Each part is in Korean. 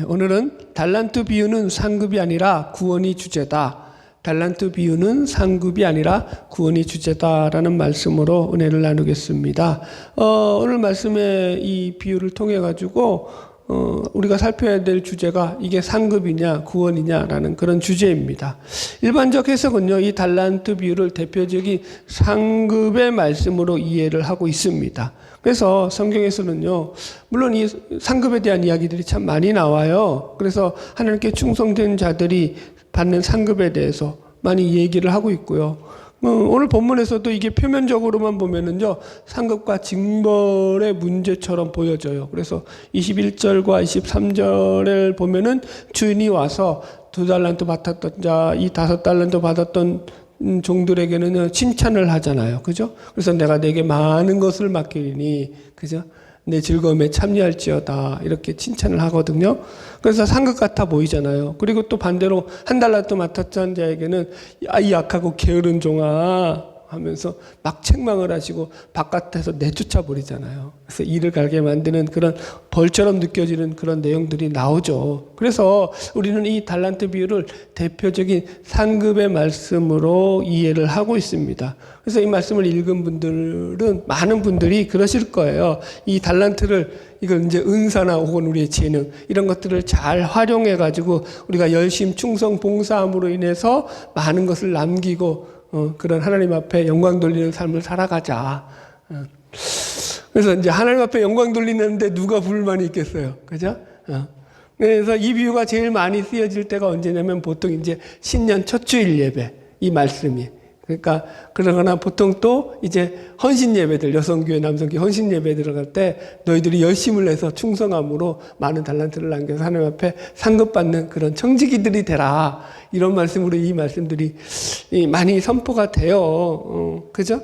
오늘은 달란트 비유는 상급이 아니라 구원이 주제다. 달란트 비유는 상급이 아니라 구원이 주제다라는 말씀으로 은혜를 나누겠습니다. 오늘 말씀의 이 비유를 통해 가지고 우리가 살펴야 될 주제가 이게 상급이냐 구원이냐라는 그런 주제입니다. 일반적 해석은요, 이 달란트 비유를 대표적인 상급의 말씀으로 이해를 하고 있습니다. 그래서 성경에서는요, 물론 이 상급에 대한 이야기들이 참 많이 나와요. 그래서 하나님께 충성된 자들이 받는 상급에 대해서 많이 얘기를 하고 있고요. 오늘 본문에서도 이게 표면적으로만 보면은요, 상급과 징벌의 문제처럼 보여져요. 그래서 21절과 23절을 보면은 주인이 와서 2달란트 받았던 자, 이 5달란트 받았던 종들에게는 칭찬을 하잖아요. 그죠? 그래서 내가 내게 많은 것을 맡기니, 그죠? 내 즐거움에 참여할지어다. 이렇게 칭찬을 하거든요. 그래서 상급 같아 보이잖아요. 그리고 또 반대로 1달란트 맡았던 자에게는 이 약하고 게으른 종아 하면서 막 책망을 하시고 바깥에서 내쫓아 버리잖아요. 그래서 이를 갈게 만드는 그런 벌처럼 느껴지는 그런 내용들이 나오죠. 그래서 우리는 이 달란트 비유를 대표적인 상급의 말씀으로 이해를 하고 있습니다. 그래서 이 말씀을 읽은 분들은 많은 분들이 그러실 거예요. 이 달란트를 이걸 이제 은사나 혹은 우리의 재능 이런 것들을 잘 활용해 가지고 우리가 열심 충성 봉사함으로 인해서 많은 것을 남기고 그런 하나님 앞에 영광 돌리는 삶을 살아가자. 그래서 이제 하나님 앞에 영광 돌리는데 누가 불만이 있겠어요, 그죠? 그래서 이 비유가 제일 많이 쓰여질 때가 언제냐면 보통 이제 신년 첫 주일 예배 이 말씀이. 그러니까 그러거나 보통 또 이제 헌신 예배들, 여성교회, 남성교회 헌신 예배 들어갈 때 너희들이 열심을 해서 충성함으로 많은 달란트를 남겨서 하나님 앞에 상급받는 그런 청지기들이 되라. 이런 말씀으로 이 말씀들이 많이 선포가 돼요. 그죠?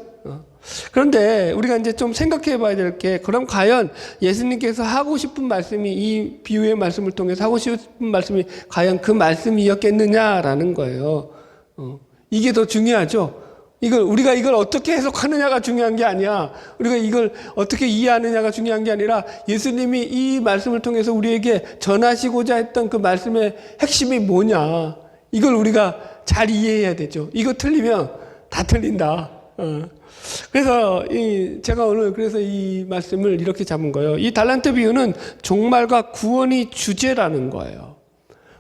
그런데 우리가 이제 좀 생각해 봐야 될 게, 그럼 과연 예수님께서 하고 싶은 말씀이, 이 비유의 말씀을 통해서 하고 싶은 말씀이 과연 그 말씀이었겠느냐라는 거예요. 이게 더 중요하죠. 우리가 이걸 어떻게 해석하느냐가 중요한 게 아니야. 우리가 이걸 어떻게 이해하느냐가 중요한 게 아니라 예수님이 이 말씀을 통해서 우리에게 전하시고자 했던 그 말씀의 핵심이 뭐냐. 이걸 우리가 잘 이해해야 되죠. 이거 틀리면 다 틀린다. 그래서 제가 오늘 그래서 이 말씀을 이렇게 잡은 거예요. 이 달란트 비유는 종말과 구원이 주제라는 거예요.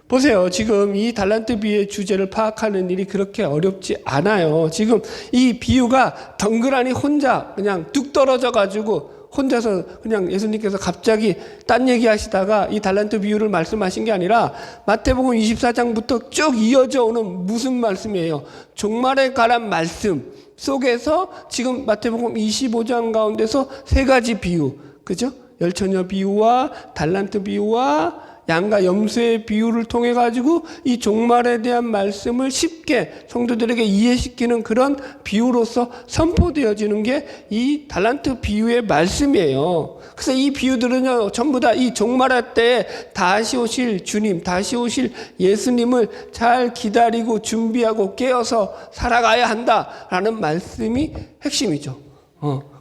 보세요. 지금 이 달란트 비유의 주제를 파악하는 일이 그렇게 어렵지 않아요. 지금 이 비유가 덩그러니 혼자 그냥 뚝 떨어져 가지고 혼자서 그냥 예수님께서 갑자기 딴 얘기 하시다가 이 달란트 비유를 말씀하신 게 아니라 마태복음 24장부터 쭉 이어져 오는 무슨 말씀이에요? 종말에 관한 말씀 속에서 지금 마태복음 25장 가운데서 3가지 비유, 그죠? 열처녀 비유와 달란트 비유와 양과 염소의 비유를 통해 가지고 이 종말에 대한 말씀을 쉽게 성도들에게 이해시키는 그런 비유로서 선포되어지는 게 이 달란트 비유의 말씀이에요. 그래서 이 비유들은요, 전부 다 이 종말의 때에 다시 오실 주님, 다시 오실 예수님을 잘 기다리고 준비하고 깨어서 살아가야 한다라는 말씀이 핵심이죠.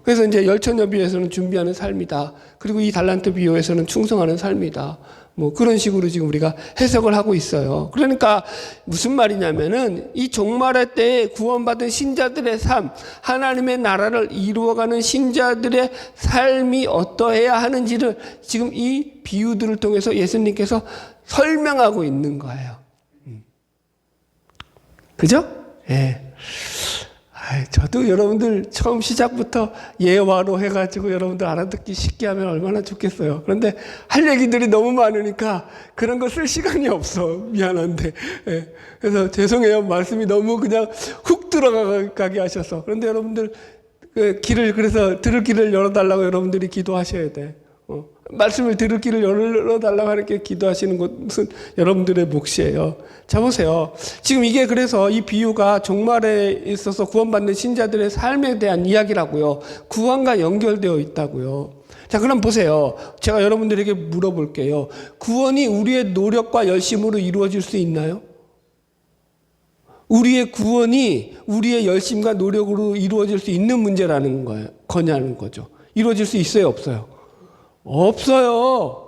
그래서 이제 열처녀 비유에서는 준비하는 삶이다. 그리고 이 달란트 비유에서는 충성하는 삶이다. 뭐 그런 식으로 지금 우리가 해석을 하고 있어요. 그러니까 무슨 말이냐면은 이 종말의 때에 구원받은 신자들의 삶, 하나님의 나라를 이루어가는 신자들의 삶이 어떠해야 하는지를 지금 이 비유들을 통해서 예수님께서 설명하고 있는 거예요. 그죠? 예. 저도 여러분들 처음 시작부터 예화로 해가지고 여러분들 알아듣기 쉽게 하면 얼마나 좋겠어요. 그런데 할 얘기들이 너무 많으니까 그런 거 쓸 시간이 없어. 미안한데. 예. 그래서 죄송해요. 말씀이 너무 그냥 훅 들어가게 하셔서. 그런데 여러분들 그래서 들을 길을 열어달라고 여러분들이 기도하셔야 돼. 말씀을 들을 길을 열어달라고 하는 기도하시는 것은 여러분들의 몫이에요. 자, 보세요. 지금 이게 그래서 이 비유가 종말에 있어서 구원받는 신자들의 삶에 대한 이야기라고요. 구원과 연결되어 있다고요. 자, 그럼 보세요. 제가 여러분들에게 물어볼게요. 구원이 우리의 노력과 열심으로 이루어질 수 있나요? 우리의 구원이 우리의 열심과 노력으로 이루어질 수 있는 문제라는 거냐는 거죠. 이루어질 수 있어요, 없어요? 없어요.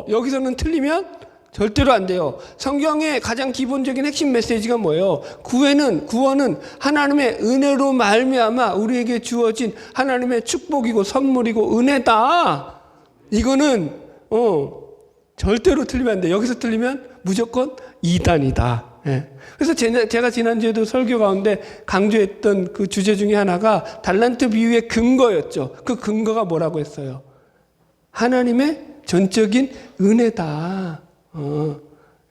여기서는 틀리면 절대로 안 돼요. 성경의 가장 기본적인 핵심 메시지가 뭐예요? 구원은 하나님의 은혜로 말미암아 우리에게 주어진 하나님의 축복이고 선물이고 은혜다. 이거는 절대로 틀리면 안 돼. 여기서 틀리면 무조건 이단이다. 예. 그래서 제가 지난주에도 설교 가운데 강조했던 그 주제 중에 하나가 달란트 비유의 근거였죠. 그 근거가 뭐라고 했어요? 하나님의 전적인 은혜다.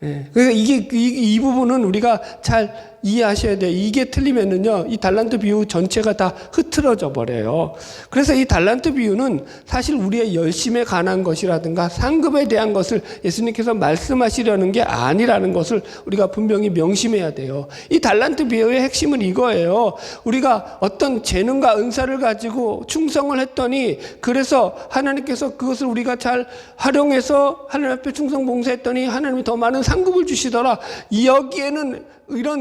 예. 그러니까 이 부분은 우리가 잘 이해하셔야 돼요. 이게 틀리면은요, 이 달란트 비유 전체가 다 흐트러져 버려요. 그래서 이 달란트 비유는 사실 우리의 열심에 관한 것이라든가 상급에 대한 것을 예수님께서 말씀하시려는 게 아니라는 것을 우리가 분명히 명심해야 돼요. 이 달란트 비유의 핵심은 이거예요. 우리가 어떤 재능과 은사를 가지고 충성을 했더니, 그래서 하나님께서 그것을 우리가 잘 활용해서 하나님 앞에 충성 봉사했더니 하나님이 더 많은 상급을 주시더라. 여기에는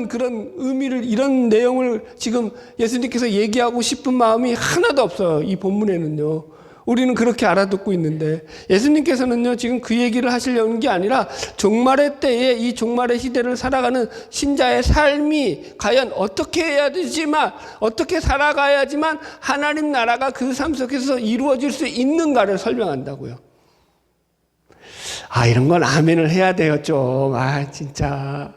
그런 의미를, 이런 내용을 지금 예수님께서 얘기하고 싶은 마음이 하나도 없어요. 이 본문에는요. 우리는 그렇게 알아듣고 있는데, 예수님께서는요, 지금 그 얘기를 하시려는 게 아니라 종말의 때에 이 종말의 시대를 살아가는 신자의 삶이 과연 어떻게 해야 되지만, 어떻게 살아가야지만 하나님 나라가 그 삶 속에서 이루어질 수 있는가를 설명한다고요. 이런 건 아멘을 해야 돼요, 좀. 진짜.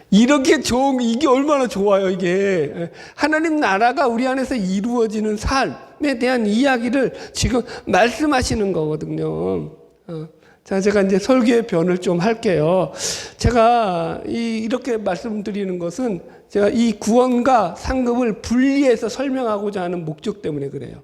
이렇게 이게 얼마나 좋아요, 이게. 하나님 나라가 우리 안에서 이루어지는 삶에 대한 이야기를 지금 말씀하시는 거거든요. 자, 제가 이제 설교의 변을 좀 할게요. 제가 이렇게 말씀드리는 것은 제가 이 구원과 상급을 분리해서 설명하고자 하는 목적 때문에 그래요.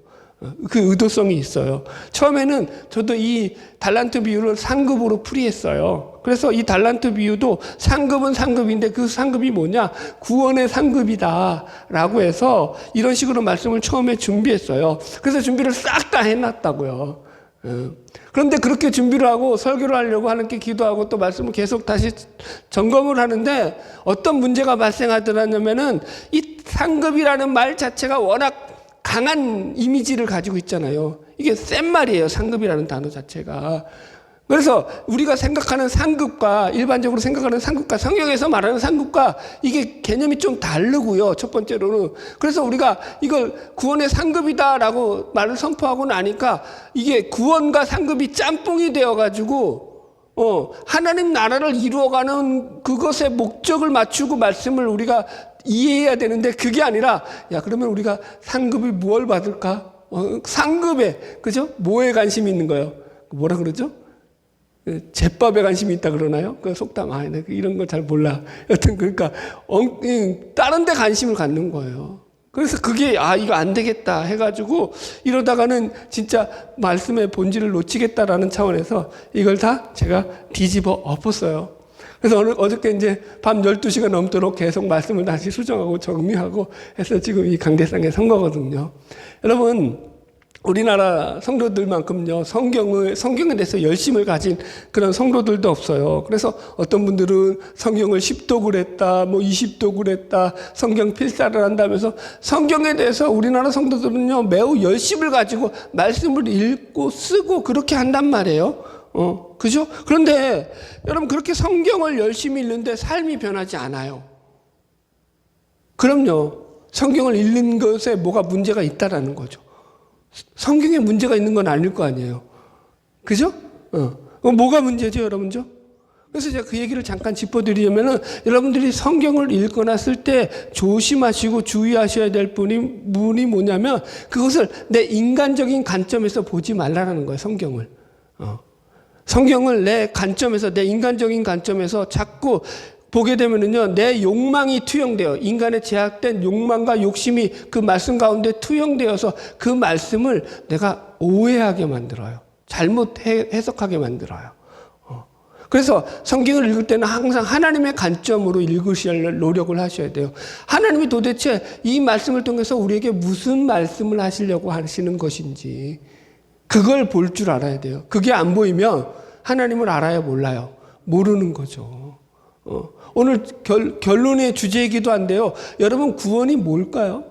그 의도성이 있어요. 처음에는 저도 이 달란트 비유를 상급으로 풀이했어요. 그래서 이 달란트 비유도 상급은 상급인데 그 상급이 뭐냐? 구원의 상급이다 라고 해서 이런 식으로 말씀을 처음에 준비했어요. 그래서 준비를 싹 다 해놨다고요. 그런데 그렇게 준비를 하고 설교를 하려고 하나님께 기도하고 또 말씀을 계속 다시 점검을 하는데 어떤 문제가 발생하더라냐면은 이 상급이라는 말 자체가 워낙 강한 이미지를 가지고 있잖아요. 이게 센 말이에요, 상급이라는 단어 자체가. 그래서 우리가 생각하는 상급과, 일반적으로 생각하는 상급과, 성경에서 말하는 상급과 이게 개념이 좀 다르고요, 첫 번째로는. 그래서 우리가 이걸 구원의 상급이다라고 말을 선포하고 나니까 이게 구원과 상급이 짬뽕이 되어가지고 하나님 나라를 이루어가는 그것의 목적을 맞추고 말씀을 우리가 이해해야 되는데, 그게 아니라, 그러면 우리가 상급이 무엇을 받을까? 상급에, 그죠? 뭐에 관심이 있는 거예요? 뭐라 그러죠? 제밥에 관심이 있다 그러나요? 그 속담, 내가 이런 걸 잘 몰라. 여튼, 그러니까, 다른 데 관심을 갖는 거예요. 그래서 그게, 이거 안 되겠다 해가지고, 이러다가는 진짜 말씀의 본질을 놓치겠다라는 차원에서 이걸 다 제가 뒤집어 엎었어요. 그래서 어저께 이제 밤 12시가 넘도록 계속 말씀을 다시 수정하고 정리하고 해서 지금 이 강대상에 선 거거든요. 여러분, 우리나라 성도들만큼요, 성경에 대해서 열심을 가진 그런 성도들도 없어요. 그래서 어떤 분들은 성경을 10독을 했다, 20독을 했다, 성경 필사를 한다면서 성경에 대해서 우리나라 성도들은요, 매우 열심을 가지고 말씀을 읽고 쓰고 그렇게 한단 말이에요. 그죠? 그런데 여러분, 그렇게 성경을 열심히 읽는데 삶이 변하지 않아요. 그럼요. 성경을 읽는 것에 뭐가 문제가 있다라는 거죠. 성경에 문제가 있는 건 아닐 거 아니에요. 그죠? 뭐가 문제죠, 여러분죠? 그래서 제가 그 얘기를 잠깐 짚어드리려면은, 여러분들이 성경을 읽거나 쓸 때 조심하시고 주의하셔야 될 부분이 뭐냐면, 그것을 내 인간적인 관점에서 보지 말라는 거예요, 성경을. 성경을 내 관점에서, 내 인간적인 관점에서 자꾸 보게 되면은요, 내 욕망이 투영돼요. 인간의 제약된 욕망과 욕심이 그 말씀 가운데 투영되어서 그 말씀을 내가 오해하게 만들어요. 잘못 해석하게 만들어요. 그래서 성경을 읽을 때는 항상 하나님의 관점으로 읽으실 노력을 하셔야 돼요. 하나님이 도대체 이 말씀을 통해서 우리에게 무슨 말씀을 하시려고 하시는 것인지 그걸 볼 줄 알아야 돼요. 그게 안 보이면 하나님을 알아요, 몰라요? 모르는 거죠. 오늘 결론의 주제이기도 한데요. 여러분, 구원이 뭘까요?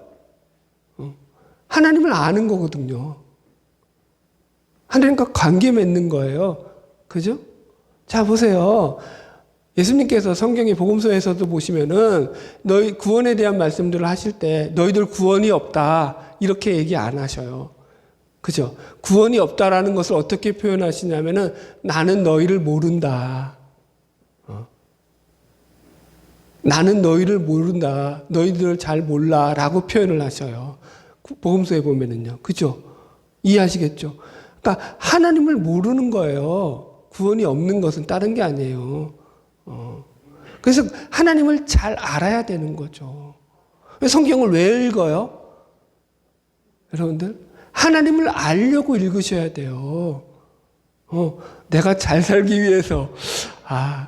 하나님을 아는 거거든요. 하나님과 관계 맺는 거예요. 그죠? 자, 보세요. 예수님께서 성경의 복음서에서도 보시면은 너희 구원에 대한 말씀들을 하실 때 너희들 구원이 없다 이렇게 얘기 안 하셔요. 그죠? 구원이 없다라는 것을 어떻게 표현하시냐면은 나는 너희를 모른다. 나는 너희를 모른다. 너희들을 잘 몰라. 라고 표현을 하셔요. 복음서에 보면은요. 그죠? 이해하시겠죠? 그러니까 하나님을 모르는 거예요. 구원이 없는 것은 다른 게 아니에요. 그래서 하나님을 잘 알아야 되는 거죠. 성경을 왜 읽어요? 여러분들 하나님을 알려고 읽으셔야 돼요. 내가 잘 살기 위해서.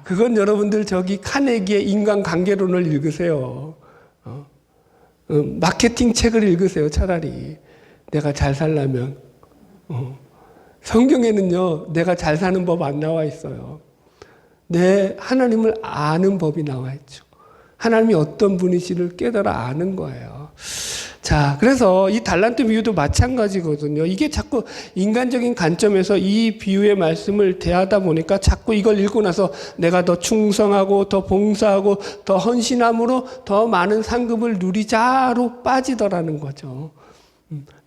그건 여러분들 저기 카네기의 인간관계론을 읽으세요. 마케팅 책을 읽으세요. 차라리 내가 잘 살려면. 성경에는요 내가 잘 사는 법 안 나와 있어요. 내 하나님을 아는 법이 나와 있죠. 하나님이 어떤 분이시를 깨달아 아는 거예요. 자, 그래서 이 달란트 비유도 마찬가지거든요. 이게 자꾸 인간적인 관점에서 이 비유의 말씀을 대하다 보니까 자꾸 이걸 읽고 나서 내가 더 충성하고 더 봉사하고 더 헌신함으로 더 많은 상급을 누리자로 빠지더라는 거죠.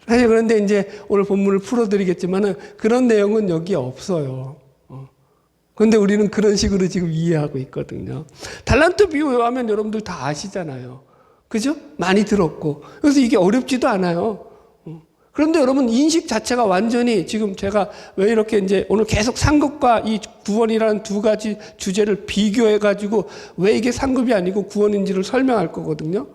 사실 그런데 이제 오늘 본문을 풀어드리겠지만은 그런 내용은 여기 없어요. 그런데 우리는 그런 식으로 지금 이해하고 있거든요. 달란트 비유 하면 여러분들 다 아시잖아요. 그죠? 많이 들었고. 그래서 이게 어렵지도 않아요. 그런데 여러분 인식 자체가 완전히 지금 제가 왜 이렇게 이제 오늘 계속 상급과 이 구원이라는 두 가지 주제를 비교해가지고 왜 이게 상급이 아니고 구원인지를 설명할 거거든요.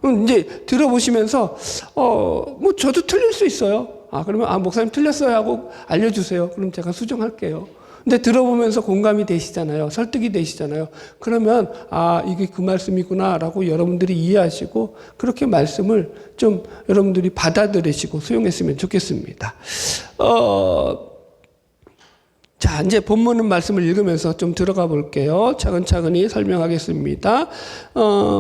그럼 이제 들어보시면서, 뭐 저도 틀릴 수 있어요. 그러면 목사님 틀렸어요 하고 알려주세요. 그럼 제가 수정할게요. 근데 들어보면서 공감이 되시잖아요. 설득이 되시잖아요. 그러면 이게 그 말씀이구나라고 여러분들이 이해하시고 그렇게 말씀을 좀 여러분들이 받아들이시고 수용했으면 좋겠습니다. 자, 이제 본문 말씀을 읽으면서 좀 들어가 볼게요. 차근차근히 설명하겠습니다.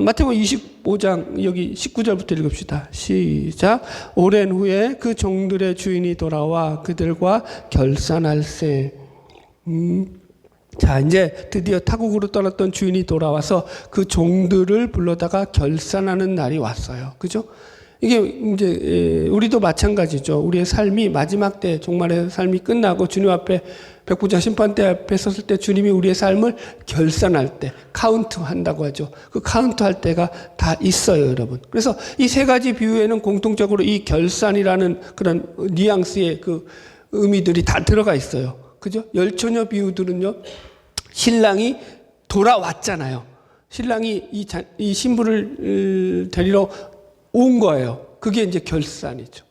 마태복음 25장 여기 19절부터 읽읍시다. 시작. 오랜 후에 그 종들의 주인이 돌아와 그들과 결산할세. 자, 이제 드디어 타국으로 떠났던 주인이 돌아와서 그 종들을 불러다가 결산하는 날이 왔어요. 그죠? 이게 이제 우리도 마찬가지죠. 우리의 삶이 마지막 때 종말의 삶이 끝나고 주님 앞에 백부장 심판대 앞에 섰을 때 주님이 우리의 삶을 결산할 때 카운트 한다고 하죠. 그 카운트 할 때가 다 있어요, 여러분. 그래서 이 세 가지 비유에는 공통적으로 이 결산이라는 그런 뉘앙스의 그 의미들이 다 들어가 있어요. 그죠? 열처녀 비유들은요, 신랑이 돌아왔잖아요. 신랑이 이 신부를 데리러 온 거예요. 그게 이제 결산이죠.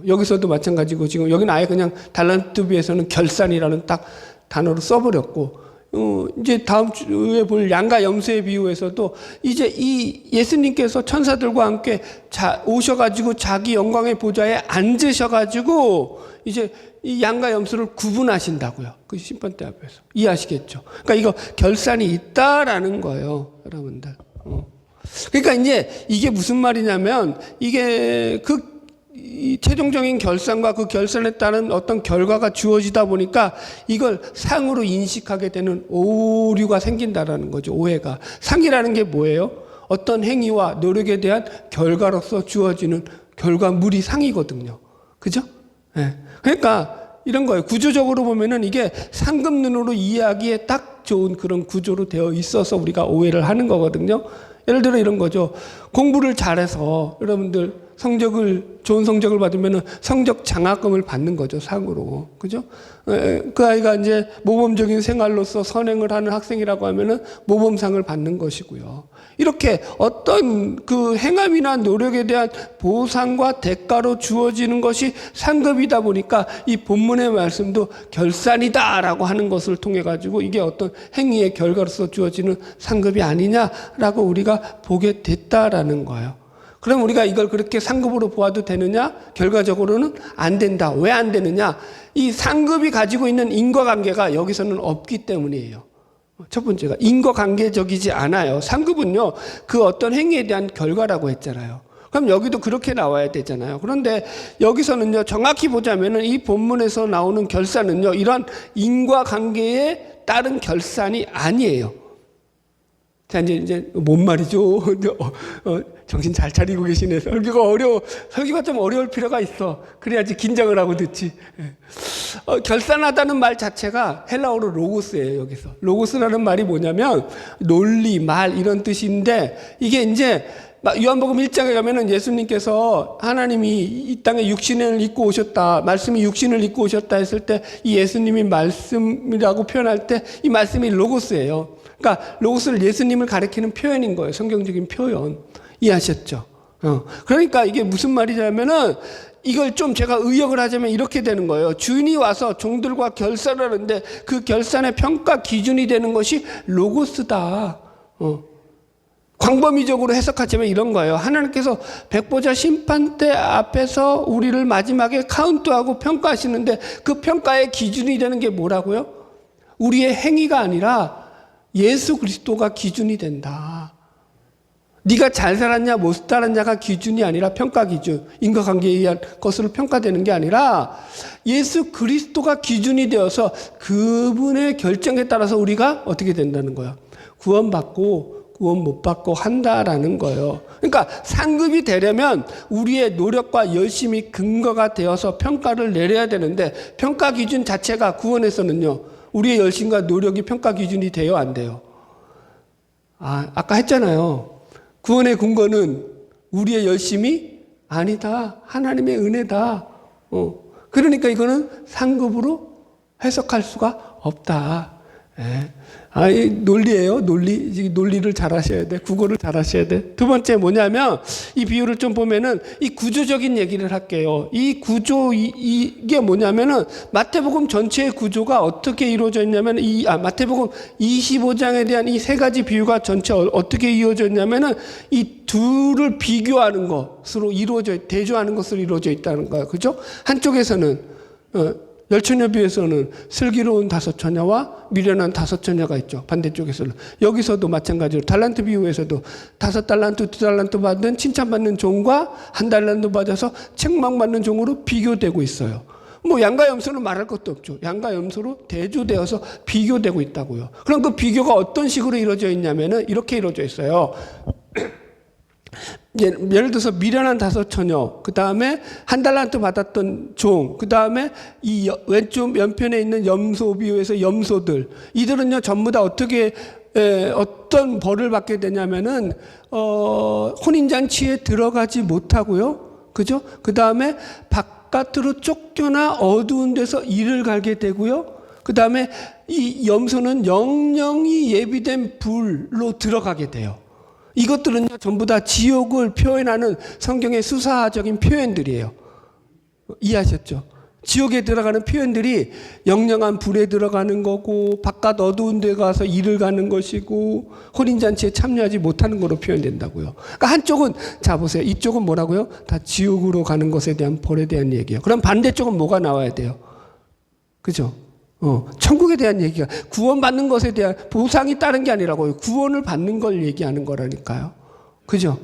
여기서도 마찬가지고 지금 여기는 아예 그냥 달란트 비유에서는 결산이라는 딱 단어로 써버렸고, 이제 다음 주에 볼 양과 염소의 비유에서도 이제 이 예수님께서 천사들과 함께 오셔가지고 자기 영광의 보좌에 앉으셔가지고 이제 이 양과 염소를 구분하신다고요. 그 심판대 앞에서. 이해하시겠죠? 그러니까 이거 결산이 있다라는 거예요, 여러분들. 그러니까 이제 이게 무슨 말이냐면 이게 이 최종적인 결산과 그 결산에 따른 어떤 결과가 주어지다 보니까 이걸 상으로 인식하게 되는 오류가 생긴다라는 거죠. 오해가. 상이라는 게 뭐예요? 어떤 행위와 노력에 대한 결과로서 주어지는 결과물이 상이거든요. 그죠? 네. 그러니까 이런 거예요. 구조적으로 보면은 이게 상급 눈으로 이해하기에 딱 좋은 그런 구조로 되어 있어서 우리가 오해를 하는 거거든요. 예를 들어 이런 거죠. 공부를 잘해서 여러분들 좋은 성적을 받으면은 성적 장학금을 받는 거죠, 상으로. 그죠? 그 아이가 이제 모범적인 생활로서 선행을 하는 학생이라고 하면은 모범상을 받는 것이고요. 이렇게 어떤 그 행함이나 노력에 대한 보상과 대가로 주어지는 것이 상급이다 보니까 이 본문의 말씀도 결산이다라고 하는 것을 통해 가지고 이게 어떤 행위의 결과로서 주어지는 상급이 아니냐라고 우리가 보게 됐다라는 거예요. 그럼 우리가 이걸 그렇게 상급으로 보아도 되느냐? 결과적으로는 안 된다. 왜 안 되느냐? 이 상급이 가지고 있는 인과관계가 여기서는 없기 때문이에요. 첫 번째가 인과관계적이지 않아요. 상급은요, 그 어떤 행위에 대한 결과라고 했잖아요. 그럼 여기도 그렇게 나와야 되잖아요. 그런데 여기서는요, 정확히 보자면은 이 본문에서 나오는 결산은요, 이런 인과관계에 따른 결산이 아니에요. 자, 이제 뭔 말이죠? 정신 잘 차리고 계시네. 설교가 좀 어려울 필요가 있어. 그래야지 긴장을 하고 듣지. 결산하다는 말 자체가 헬라어로 로고스예요, 여기서. 로고스라는 말이 뭐냐면, 논리, 말, 이런 뜻인데, 이게 이제, 요한복음 1장에 가면은 예수님께서 하나님이 이 땅에 육신을 입고 오셨다, 말씀이 육신을 입고 오셨다 했을 때, 이 예수님이 말씀이라고 표현할 때, 이 말씀이 로고스예요. 그러니까 로고스를 예수님을 가리키는 표현인 거예요. 성경적인 표현. 이해하셨죠? 그러니까 이게 무슨 말이냐면은 이걸 좀 제가 의역을 하자면 이렇게 되는 거예요. 주인이 와서 종들과 결산을 하는데 그 결산의 평가 기준이 되는 것이 로고스다. 광범위적으로 해석하자면 이런 거예요. 하나님께서 백보자 심판대 앞에서 우리를 마지막에 카운트하고 평가하시는데 그 평가의 기준이 되는 게 뭐라고요? 우리의 행위가 아니라 예수 그리스도가 기준이 된다. 네가 잘 살았냐 못 살았냐가 기준이 아니라 평가 기준, 인과관계에 의한 것으로 평가되는 게 아니라 예수 그리스도가 기준이 되어서 그분의 결정에 따라서 우리가 어떻게 된다는 거야. 구원받고 구원 못 받고 한다라는 거예요. 그러니까 상급이 되려면 우리의 노력과 열심이 근거가 되어서 평가를 내려야 되는데 평가 기준 자체가 구원에서는요. 우리의 열심과 노력이 평가 기준이 돼요, 안 돼요? 아까 했잖아요. 구원의 근거는 우리의 열심이 아니다. 하나님의 은혜다. 그러니까 이거는 상급으로 해석할 수가 없다. 예. 이 논리예요. 논리를 잘 하셔야 돼. 국어를 잘 하셔야 돼. 두 번째 뭐냐면 이 비유를 좀 보면은 이 구조적인 얘기를 할게요. 이 구조 이게 뭐냐면은 마태복음 전체의 구조가 어떻게 이루어져 있냐면 마태복음 25장에 대한 이 세 가지 비유가 전체 어떻게 이루어져 있냐면은 이 둘을 비교하는 것으로 대조하는 것으로 이루어져 있다는 거예요. 그죠? 한쪽에서는 열처녀 비유에서는 슬기로운 5처녀와 미련한 5처녀가 있죠. 반대쪽에서는. 여기서도 마찬가지로 달란트 비유에서도 5달란트, 2달란트 받은 칭찬받는 종과 1달란트 받아서 책망받는 종으로 비교되고 있어요. 양과 염소는 말할 것도 없죠. 양과 염소로 대조되어서 비교되고 있다고요. 그럼 그 비교가 어떤 식으로 이루어져 있냐면은 이렇게 이루어져 있어요. 예를 들어서 미련한 5처녀, 그 다음에 1달란트 받았던 종, 그 다음에 이 왼쪽 연편에 있는 염소 비유에서 염소들, 이들은요 전부 다 어떤 벌을 받게 되냐면은 혼인잔치에 들어가지 못하고요, 그죠? 그 다음에 바깥으로 쫓겨나 어두운 데서 이를 갈게 되고요. 그 다음에 이 염소는 영영이 예비된 불로 들어가게 돼요. 이것들은요 전부 다 지옥을 표현하는 성경의 수사적인 표현들이에요. 이해하셨죠? 지옥에 들어가는 표현들이 영영한 불에 들어가는 거고 바깥 어두운 데 가서 일을 가는 것이고 혼인잔치에 참여하지 못하는 거로 표현된다고요. 그러니까 한쪽은 자 보세요. 이쪽은 뭐라고요? 다 지옥으로 가는 것에 대한 벌에 대한 얘기예요. 그럼 반대쪽은 뭐가 나와야 돼요? 그죠? 천국에 대한 얘기가 구원받는 것에 대한 보상이 따른 게 아니라고요. 구원을 받는 걸 얘기하는 거라니까요. 그죠?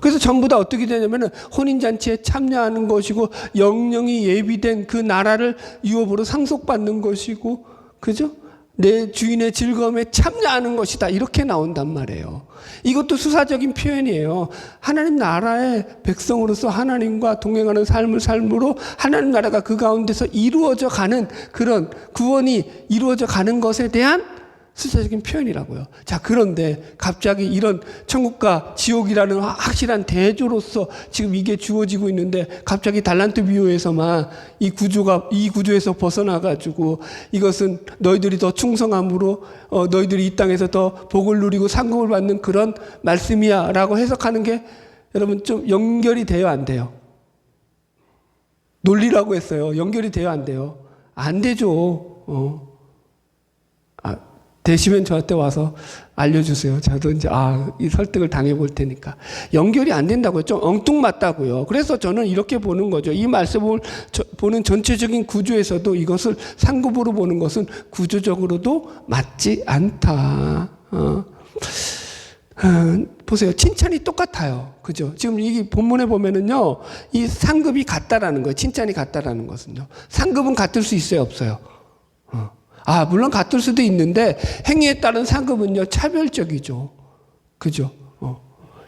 그래서 전부 다 어떻게 되냐면은 혼인잔치에 참여하는 것이고 영영이 예비된 그 나라를 유업으로 상속받는 것이고, 그죠? 내 주인의 즐거움에 참여하는 것이다. 이렇게 나온단 말이에요. 이것도 수사적인 표현이에요. 하나님 나라의 백성으로서 하나님과 동행하는 삶으로 하나님 나라가 그 가운데서 이루어져 가는 그런 구원이 이루어져 가는 것에 대한 수사적인 표현이라고요. 자, 그런데 갑자기 이런 천국과 지옥이라는 확실한 대조로서 지금 이게 주어지고 있는데 갑자기 달란트 비유에서만 이 구조에서 벗어나가지고 이것은 너희들이 더 충성함으로 너희들이 이 땅에서 더 복을 누리고 상급을 받는 그런 말씀이야 라고 해석하는 게 여러분 좀 연결이 돼요, 안 돼요? 논리라고 했어요. 연결이 돼요, 안 돼요? 안 되죠. 되시면 저한테 와서 알려주세요. 저도 이제 이 설득을 당해볼 테니까. 연결이 안 된다고요. 좀 엉뚱맞다고요. 그래서 저는 이렇게 보는 거죠. 이 말씀을 보는 전체적인 구조에서도 이것을 상급으로 보는 것은 구조적으로도 맞지 않다. 보세요. 칭찬이 똑같아요. 그죠? 지금 이 본문에 보면은요, 이 상급이 같다라는 거예요. 칭찬이 같다라는 것은요. 상급은 같을 수 있어요, 없어요? 물론 같을 수도 있는데 행위에 따른 상급은요, 차별적이죠. 그죠?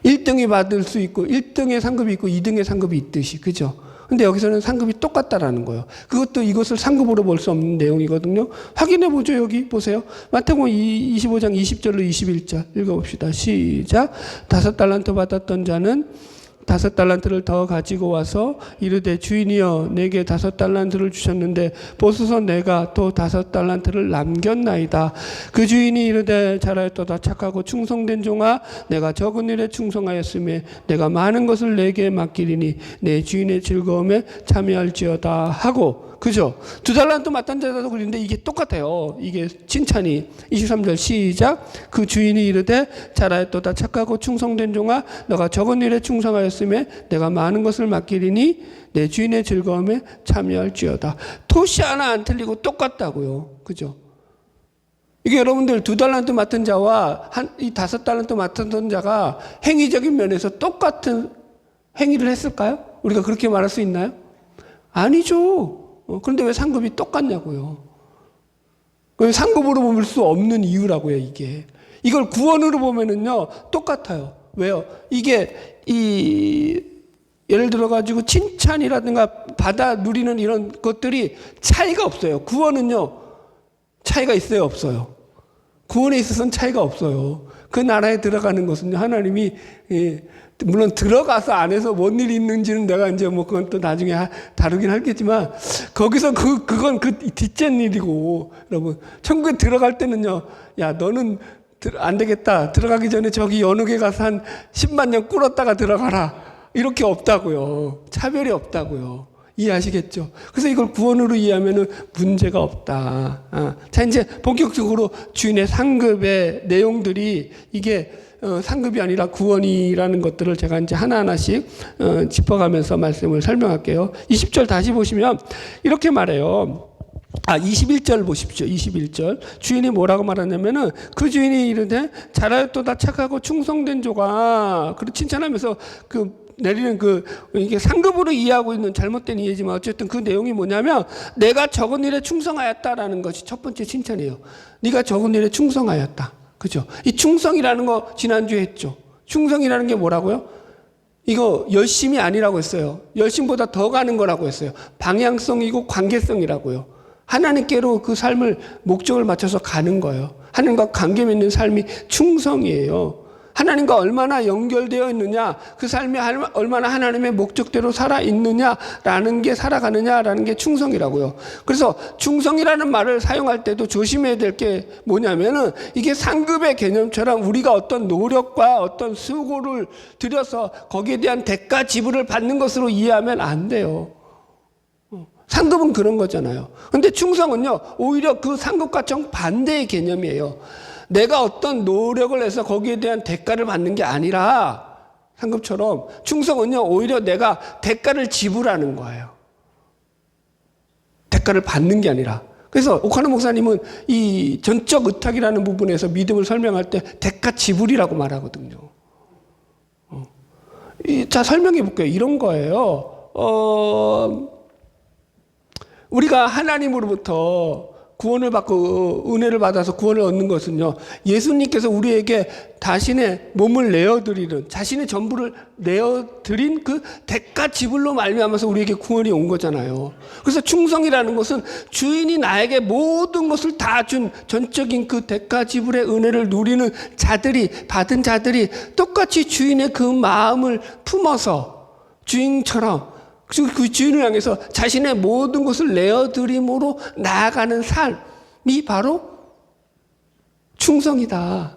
1등이 받을 수 있고, 1등의 상급이 있고, 2등의 상급이 있듯이. 그죠? 근데 여기서는 상급이 똑같다라는 거예요. 그것도 이것을 상급으로 볼 수 없는 내용이거든요. 확인해 보죠. 여기 보세요. 마태복음 25장 20절로 21절 읽어봅시다. 시작. 5달란트 받았던 자는 5달란트를 더 가지고 와서 이르되 주인이여 내게 5달란트를 주셨는데 보소서 내가 또 5달란트를 남겼나이다. 그 주인이 이르되 잘하였도다 착하고 충성된 종아 내가 적은 일에 충성하였으며 내가 많은 것을 내게 맡기리니 내 주인의 즐거움에 참여할지어다 하고. 그죠? 2달란트 맡은 자도 그런데 이게 똑같아요. 이게 칭찬이. 23절 시작. 그 주인이 이르되 잘하였도다 착하고 충성된 종아 너가 적은 일에 충성하였으며 내가 많은 것을 맡기리니 내 주인의 즐거움에 참여할지어다. 토시 하나 안 틀리고 똑같다고요. 그죠? 이게 여러분들 2달란트 맡은 자와 이 5달란트 맡은 자가 행위적인 면에서 똑같은 행위를 했을까요? 우리가 그렇게 말할 수 있나요? 아니죠. 그런데 왜 상급이 똑같냐고요. 상급으로 볼 수 없는 이유라고요, 이게. 이걸 구원으로 보면은요, 똑같아요. 왜요? 이게, 예를 들어가지고 칭찬이라든가 받아 누리는 이런 것들이 차이가 없어요. 구원은요, 차이가 있어요, 없어요? 구원에 있어서는 차이가 없어요. 그 나라에 들어가는 것은요, 하나님이, 물론 들어가서 안에서 뭔 일이 있는지는 내가 이제 뭐 그건 또 나중에 다루긴 하겠지만 거기서 그건 그 뒷전 일이고 여러분 천국에 들어갈 때는요 야 너는 안 되겠다 들어가기 전에 저기 연옥에 가서 한 10만 년 꿇었다가 들어가라 이렇게 없다고요. 차별이 없다고요. 이해하시겠죠? 그래서 이걸 구원으로 이해하면은 문제가 없다. 자 이제 본격적으로 주인의 상급의 내용들이 이게 상급이 아니라 구원이라는 것들을 제가 이제 하나하나씩 짚어가면서 말씀을 설명할게요. 20절 다시 보시면 이렇게 말해요. 21절 보십시오. 21절. 주인이 뭐라고 말하냐면은 그 주인이 이르되 잘하였도다 착하고 충성된 조가 그렇게 칭찬하면서 내리는 이게 상급으로 이해하고 있는 잘못된 이해지만 어쨌든 그 내용이 뭐냐면 내가 적은 일에 충성하였다라는 것이 첫 번째 칭찬이에요. 네가 적은 일에 충성하였다. 그죠? 이 충성이라는 거 지난주에 했죠. 충성이라는 게 뭐라고요? 이거 열심이 아니라고 했어요. 열심보다 더 가는 거라고 했어요. 방향성이고 관계성이라고요. 하나님께로 그 삶을 목적을 맞춰서 가는 거예요. 하나님과 관계 맺는 삶이 충성이에요. 하나님과 얼마나 연결되어 있느냐, 그 삶이 얼마나 하나님의 목적대로 살아있느냐라는 게 살아가느냐라는 게 충성이라고요. 그래서 충성이라는 말을 사용할 때도 조심해야 될 게 뭐냐면은 이게 상급의 개념처럼 우리가 어떤 노력과 어떤 수고를 들여서 거기에 대한 대가 지불을 받는 것으로 이해하면 안 돼요. 상급은 그런 거잖아요. 근데 충성은요, 오히려 그 상급과 정반대의 개념이에요. 내가 어떤 노력을 해서 거기에 대한 대가를 받는 게 아니라 상급처럼 충성은요 오히려 내가 대가를 지불하는 거예요. 대가를 받는 게 아니라. 그래서 오카노 목사님은 이 전적 의탁이라는 부분에서 믿음을 설명할 때 대가 지불이라고 말하거든요. 자 설명해 볼게요. 이런 거예요. 우리가 하나님으로부터 구원을 받고 은혜를 받아서 구원을 얻는 것은요, 예수님께서 우리에게 자신의 몸을 내어드리는, 자신의 전부를 내어드린 그 대가 지불로 말미암아서 우리에게 구원이 온 거잖아요. 그래서 충성이라는 것은 주인이 나에게 모든 것을 다 준 전적인 그 대가 지불의 은혜를 누리는 자들이, 받은 자들이 똑같이 주인의 그 마음을 품어서 주인처럼 그 주인을 향해서 자신의 모든 것을 내어드림으로 나아가는 삶이 바로 충성이다.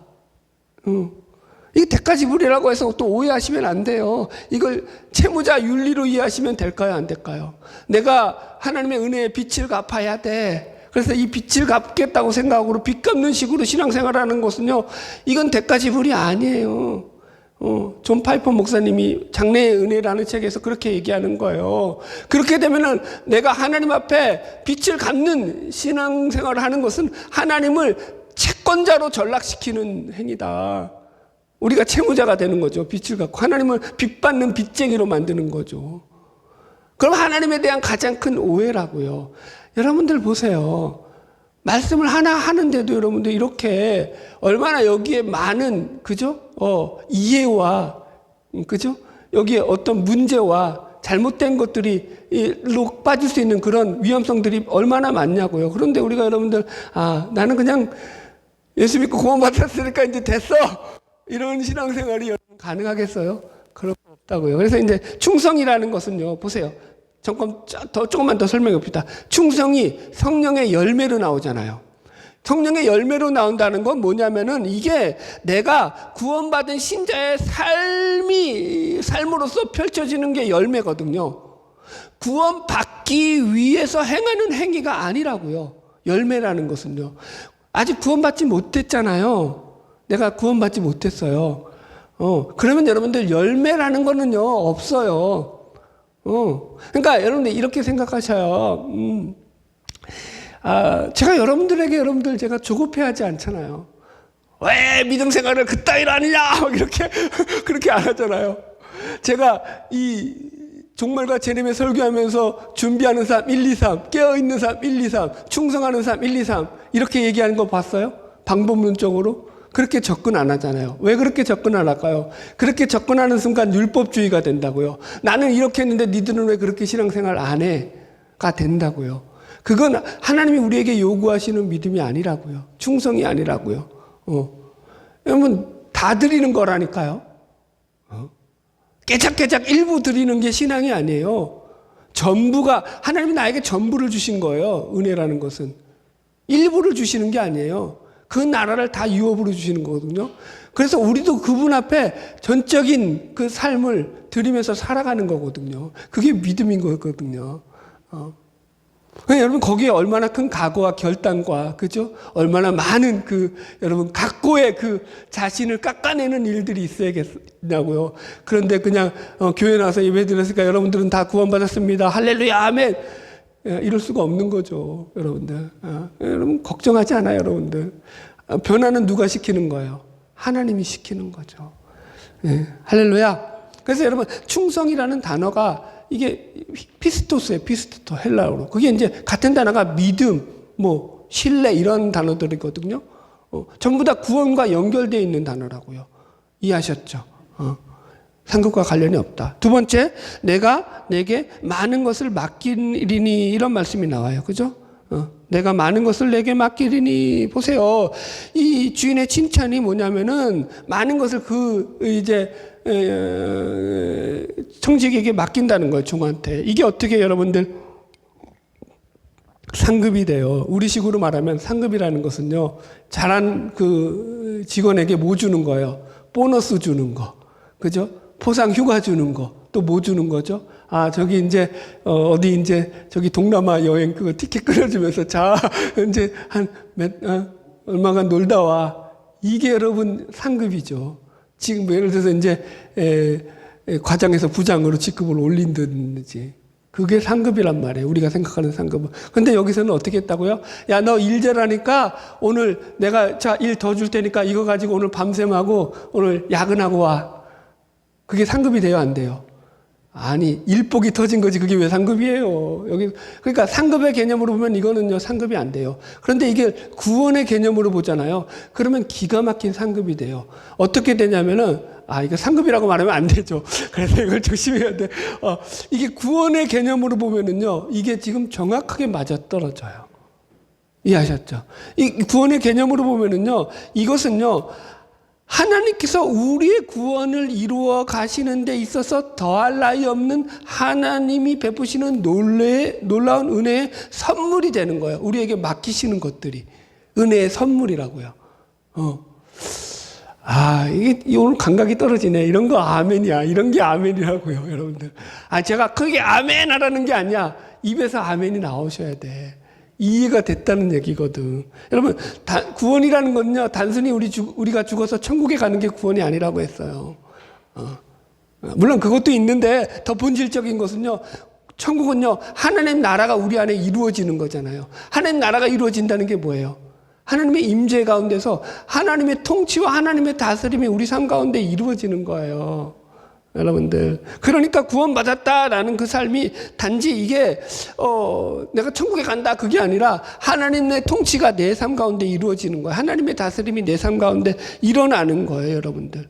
이게 대가지불이라고 해서 또 오해하시면 안 돼요. 이걸 채무자 윤리로 이해하시면 될까요? 안 될까요? 내가 하나님의 은혜의 빚을 갚아야 돼. 그래서 이 빚을 갚겠다고 생각으로 빚 갚는 식으로 신앙생활하는 것은요, 이건 대가지불이 아니에요. 존 파이퍼 목사님이 장래의 은혜라는 책에서 그렇게 얘기하는 거예요. 그렇게 되면은 내가 하나님 앞에 빚을 갚는 신앙생활을 하는 것은 하나님을 채권자로 전락시키는 행위다. 우리가 채무자가 되는 거죠. 빚을 갚고 하나님을 빚받는 빚쟁이로 만드는 거죠. 그럼 하나님에 대한 가장 큰 오해라고요. 여러분들 보세요. 말씀을 하나 하는데도 여러분들 이렇게 얼마나 여기에 많은, 그죠? 이해와, 그죠? 여기에 어떤 문제와 잘못된 것들이 빠질 수 있는 그런 위험성들이 얼마나 많냐고요. 그런데 우리가 여러분들, 나는 그냥 예수 믿고 구원받았으니까 이제 됐어. 이런 신앙생활이 여러분 가능하겠어요? 그럴 수 없다고요. 그래서 이제 충성이라는 것은요, 보세요. 조금만 더 설명해 봅시다. 충성이 성령의 열매로 나오잖아요. 성령의 열매로 나온다는 건 뭐냐면은 이게 내가 구원받은 신자의 삶으로서 펼쳐지는 게 열매거든요. 구원받기 위해서 행하는 행위가 아니라고요. 열매라는 것은요. 아직 구원받지 못했잖아요. 내가 구원받지 못했어요. 그러면 여러분들 열매라는 거는요, 없어요. 그러니까 여러분들 이렇게 생각하셔요. 제가 여러분들 제가 조급해하지 않잖아요. 왜 믿음 생활을 그따위로 하느냐 이렇게 그렇게 안 하잖아요. 제가 이 종말과 재림의 설교하면서 준비하는 삶 1, 2, 3, 깨어있는 삶 1, 2, 3, 충성하는 삶 1, 2, 3 이렇게 얘기하는 거 봤어요? 방법론적으로? 그렇게 접근 안 하잖아요. 왜 그렇게 접근 안 할까요? 그렇게 접근하는 순간 율법주의가 된다고요. 나는 이렇게 했는데 니들은 왜 그렇게 신앙생활 안 해? 가 된다고요. 그건 하나님이 우리에게 요구하시는 믿음이 아니라고요. 충성이 아니라고요. 여러분 다 드리는 거라니까요. 깨작깨작 일부 드리는 게 신앙이 아니에요. 전부가 하나님이 나에게 전부를 주신 거예요. 은혜라는 것은 일부를 주시는 게 아니에요. 그 나라를 다 유업으로 주시는 거거든요. 그래서 우리도 그분 앞에 전적인 그 삶을 드리면서 살아가는 거거든요. 그게 믿음인 거거든요. 여러분 거기에 얼마나 큰 각오와 결단과 그죠? 얼마나 많은 여러분 각고의 그 자신을 깎아내는 일들이 있어야겠냐고요. 그런데 그냥 교회 나와서 예배 드렸으니까 여러분들은 다 구원받았습니다. 할렐루야 아멘. 이럴 수가 없는 거죠, 여러분들. 여러분 걱정하지 않아요, 여러분들. 변화는 누가 시키는 거예요? 하나님이 시키는 거죠. 할렐루야. 그래서 여러분 충성이라는 단어가 이게 피스토스예요, 피스토 헬라어로. 그게 이제 같은 단어가 믿음, 신뢰 이런 단어들이거든요. 전부 다 구원과 연결되어 있는 단어라고요. 이해하셨죠? 상급과 관련이 없다. 두 번째, 내가 내게 많은 것을 맡기리니 이런 말씀이 나와요. 그죠? 내가 많은 것을 내게 맡기리니 보세요. 이 주인의 칭찬이 뭐냐면은 많은 것을 청지기에게 맡긴다는 거예요. 종한테. 이게 어떻게 여러분들 상급이 돼요. 우리식으로 말하면 상급이라는 것은요. 잘한 그 직원에게 뭐 주는 거예요? 보너스 주는 거. 그죠? 포상 휴가 주는 거. 또 뭐 주는 거죠? 저기 이제 어디 이제 저기 동남아 여행 그거 티켓 끊어주면서 자 이제 얼마간 놀다 와. 이게 여러분 상급이죠. 지금 예를 들어서 이제 과장에서 부장으로 직급을 올린다든지 그게 상급이란 말이에요. 우리가 생각하는 상급은. 근데 여기서는 어떻게 했다고요? 야, 너 일 잘하니까 오늘 내가 일 더 줄 테니까 이거 가지고 오늘 밤샘하고 오늘 야근하고 와. 그게 상급이 돼요, 안 돼요? 아니, 일복이 터진 거지. 그게 왜 상급이에요? 그러니까 상급의 개념으로 보면 이거는요, 상급이 안 돼요. 그런데 이게 구원의 개념으로 보잖아요. 그러면 기가 막힌 상급이 돼요. 어떻게 되냐면은, 이거 상급이라고 말하면 안 되죠. 그래서 이걸 조심해야 돼. 이게 구원의 개념으로 보면은요, 이게 지금 정확하게 맞아떨어져요. 이해하셨죠? 이 구원의 개념으로 보면은요, 이것은요, 하나님께서 우리의 구원을 이루어 가시는 데 있어서 더할 나위 없는 하나님이 베푸시는 놀라운 은혜의 선물이 되는 거예요. 우리에게 맡기시는 것들이. 은혜의 선물이라고요. 이게 오늘 감각이 떨어지네. 이런 거 아멘이야. 이런 게 아멘이라고요, 여러분들. 제가 그게 아멘 하라는 게 아니야. 입에서 아멘이 나오셔야 돼. 이해가 됐다는 얘기거든. 여러분, 구원이라는 건요, 단순히 우리가 죽어서 천국에 가는 게 구원이 아니라고 했어요. 물론 그것도 있는데 더 본질적인 것은요, 천국은요, 하나님 나라가 우리 안에 이루어지는 거잖아요. 하나님 나라가 이루어진다는 게 뭐예요? 하나님의 임재 가운데서 하나님의 통치와 하나님의 다스림이 우리 삶 가운데 이루어지는 거예요. 여러분들. 그러니까 구원받았다라는 그 삶이 단지 이게 내가 천국에 간다 그게 아니라 하나님의 통치가 내 삶 가운데 이루어지는 거예요. 하나님의 다스림이 내 삶 가운데 일어나는 거예요, 여러분들.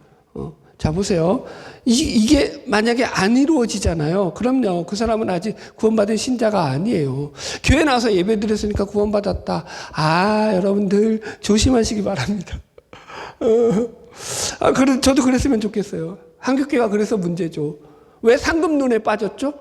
자, 보세요. 이게 만약에 안 이루어지잖아요. 그럼요. 그 사람은 아직 구원받은 신자가 아니에요. 교회 나와서 예배 드렸으니까 구원받았다. 여러분들 조심하시기 바랍니다. 저도 그랬으면 좋겠어요. 한국교회가 그래서 문제죠. 왜 상급 눈에 빠졌죠?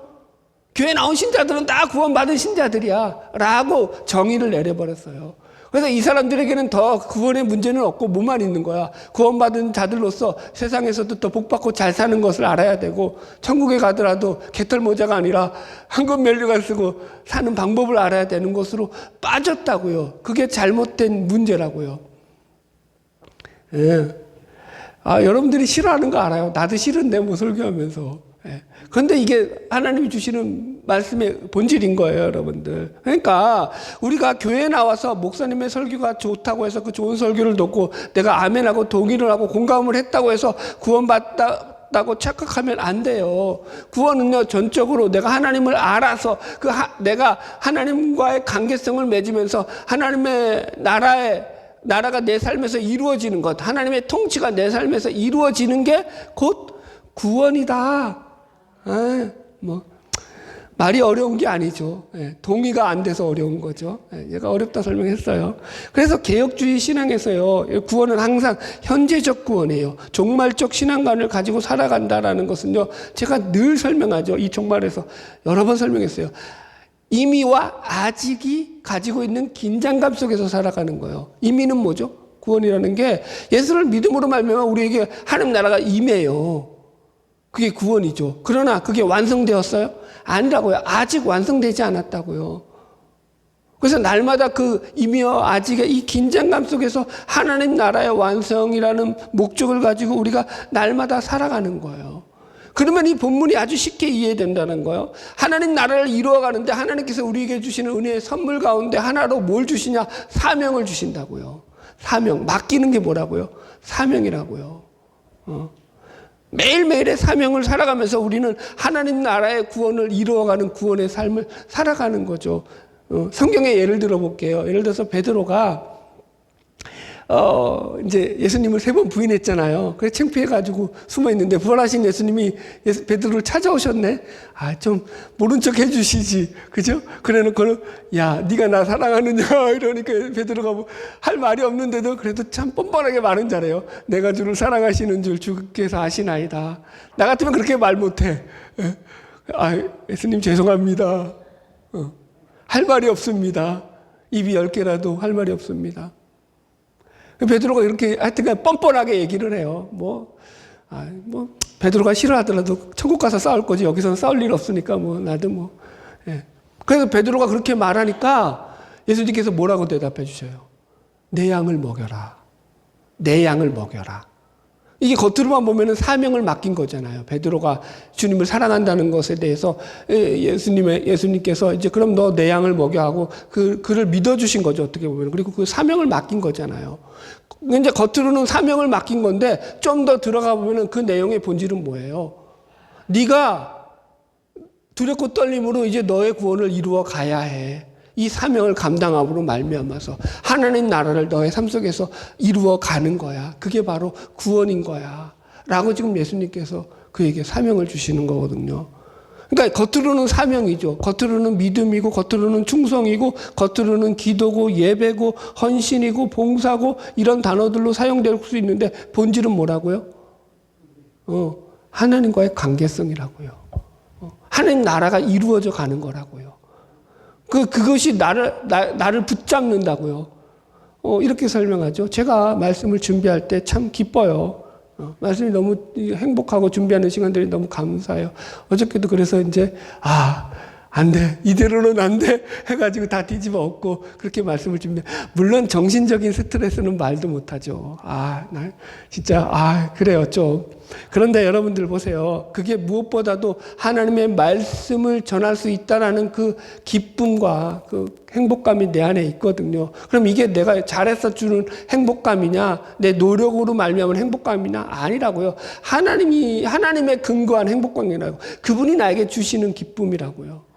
교회 나온 신자들은 다 구원받은 신자들이야 라고 정의를 내려버렸어요. 그래서 이 사람들에게는 더 구원의 문제는 없고 뭐만 있는 거야. 구원받은 자들로서 세상에서도 더 복받고 잘 사는 것을 알아야 되고, 천국에 가더라도 개털모자가 아니라 황금 면류관 쓰고 사는 방법을 알아야 되는 것으로 빠졌다고요. 그게 잘못된 문제라고요. 예. 여러분들이 싫어하는 거 알아요. 나도 싫은데 뭐 설교하면서. 그런데 이게 하나님이 주시는 말씀의 본질인 거예요, 여러분들. 그러니까 우리가 교회에 나와서 목사님의 설교가 좋다고 해서 그 좋은 설교를 듣고 내가 아멘하고 동의를 하고 공감을 했다고 해서 구원받다고 착각하면 안 돼요. 구원은요, 전적으로 내가 하나님을 알아서 내가 하나님과의 관계성을 맺으면서 하나님의 나라가 내 삶에서 이루어지는 것, 하나님의 통치가 내 삶에서 이루어지는 게 곧 구원이다. 말이 어려운 게 아니죠. 동의가 안 돼서 어려운 거죠. 얘가 어렵다 설명했어요. 그래서 개혁주의 신앙에서요, 구원은 항상 현재적 구원이에요. 종말적 신앙관을 가지고 살아간다라는 것은요, 제가 늘 설명하죠. 이 종말에서 여러 번 설명했어요. 이미와 아직이 가지고 있는 긴장감 속에서 살아가는 거예요. 이미는 뭐죠? 구원이라는 게 예수를 믿음으로 말미암아 우리에게 하나님 나라가 임해요. 그게 구원이죠. 그러나 그게 완성되었어요? 아니라고요. 아직 완성되지 않았다고요. 그래서 날마다 그 임의와 아직의 이 긴장감 속에서 하나님 나라의 완성이라는 목적을 가지고 우리가 날마다 살아가는 거예요. 그러면 이 본문이 아주 쉽게 이해된다는 거예요. 하나님 나라를 이루어가는데 하나님께서 우리에게 주시는 은혜의 선물 가운데 하나로 뭘 주시냐? 사명을 주신다고요. 사명. 맡기는 게 뭐라고요? 사명이라고요. 매일매일의 사명을 살아가면서 우리는 하나님 나라의 구원을 이루어가는 구원의 삶을 살아가는 거죠. 성경의 예를 들어볼게요. 예를 들어서 베드로가 이제 예수님을 3번 부인했잖아요. 그래 창피해가지고 숨어 있는데 부활하신 예수님이 베드로를 찾아오셨네. 좀 모른 척 해주시지, 그죠? 그래놓고는 야, 네가 나 사랑하느냐 이러니까 베드로가 뭐 할 말이 없는데도 그래도 참 뻔뻔하게 말은 잘해요. 내가 주를 사랑하시는 줄 주께서 아시나이다. 나 같으면 그렇게 말 못해. 예수님 죄송합니다. 할 말이 없습니다. 입이 10개라도 할 말이 없습니다. 베드로가 이렇게 하여튼 뻔뻔하게 얘기를 해요. 베드로가 싫어하더라도 천국 가서 싸울 거지 여기서는 싸울 일 없으니까 나도 그래서 베드로가 그렇게 말하니까 예수님께서 뭐라고 대답해 주셔요? 내 양을 먹여라. 내 양을 먹여라. 이게 겉으로만 보면은 사명을 맡긴 거잖아요. 베드로가 주님을 사랑한다는 것에 대해서 예수님께서 이제 그럼 너 내 양을 먹여 하고 그를 믿어주신 거죠. 어떻게 보면. 그리고 그 사명을 맡긴 거잖아요. 이제 겉으로는 사명을 맡긴 건데 좀 더 들어가 보면은 그 내용의 본질은 뭐예요? 네가 두렵고 떨림으로 이제 너의 구원을 이루어 가야 해. 이 사명을 감당함으로 말미암아서 하나님 나라를 너의 삶 속에서 이루어 가는 거야. 그게 바로 구원인 거야. 라고 지금 예수님께서 그에게 사명을 주시는 거거든요. 그러니까 겉으로는 사명이죠. 겉으로는 믿음이고 겉으로는 충성이고 겉으로는 기도고 예배고 헌신이고 봉사고 이런 단어들로 사용될 수 있는데 본질은 뭐라고요? 하나님과의 관계성이라고요. 하나님 나라가 이루어져 가는 거라고요. 그것이 나를 붙잡는다고요. 이렇게 설명하죠. 제가 말씀을 준비할 때 참 기뻐요. 말씀이 너무 행복하고 준비하는 시간들이 너무 감사해요. 어저께도 그래서 이제, 안 돼. 이대로는 안 돼. 해가지고 다 뒤집어 엎고 그렇게 말씀을 줍니다. 물론 정신적인 스트레스는 말도 못하죠. 진짜, 그래요, 좀. 그런데 여러분들 보세요. 그게 무엇보다도 하나님의 말씀을 전할 수 있다라는 그 기쁨과 그 행복감이 내 안에 있거든요. 그럼 이게 내가 잘해서 주는 행복감이냐, 내 노력으로 말미암은 행복감이냐? 아니라고요. 하나님의 근거한 행복감이라고. 그분이 나에게 주시는 기쁨이라고요.